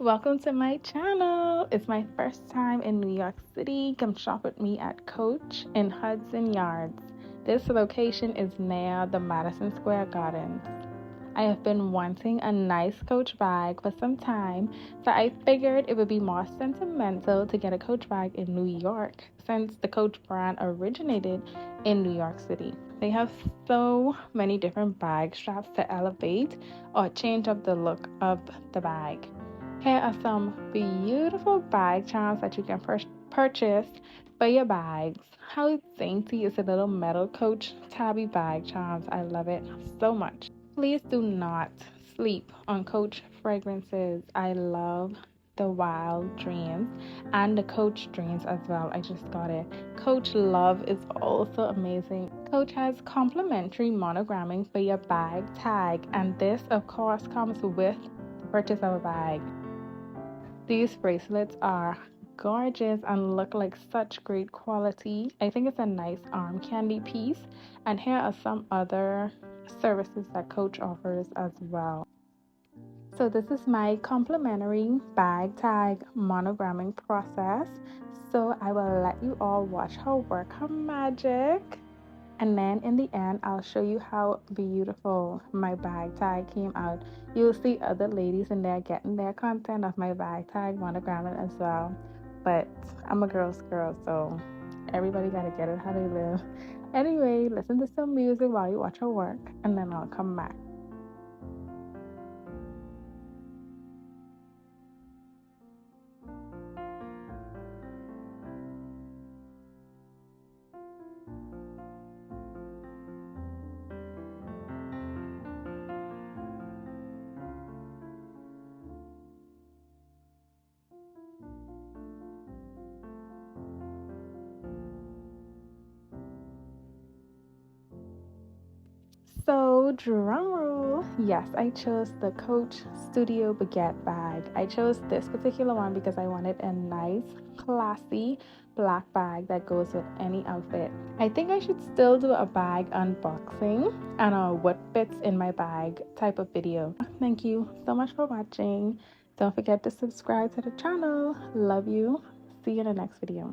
Welcome to my channel. It's my first time in New York City. Come shop with me at Coach in Hudson Yards. This location is near the Madison Square Gardens. I have been wanting a nice Coach bag for some time, so I figured it would be more sentimental to get a Coach bag in New York since the Coach brand originated in New York City. They have so many different bag straps to elevate or change up the look of the bag. Here are some beautiful bag charms that you can purchase for your bags. How dainty is the little metal Coach tabby bag charms. I love it so much. Please do not sleep on Coach fragrances. I love the Wild Dreams and the Coach Dreams as well. I just got it. Coach Love is also amazing. Coach has complimentary monogramming for your bag tag, and this of course comes with the purchase of a bag. These bracelets are gorgeous and look like such great quality. I think it's a nice arm candy piece. And here are some other services that Coach offers as well. So this is my complimentary bag tag monogramming process. So I will let you all watch her work her magic. And then in the end, I'll show you how beautiful my bag tag came out. You'll see other ladies in there getting their content of my bag tag monogramming as well. But I'm a girl's girl, so everybody gotta get it how they live. Anyway, listen to some music while you watch her work, and then I'll come back. So, drum roll. Yes, I chose the Coach Studio Baguette bag. I chose this particular one because I wanted a nice, classy black bag that goes with any outfit. I think I should still do a bag unboxing and a what fits in my bag type of video. Thank you so much for watching. Don't forget to subscribe to the channel. Love you. See you in the next video.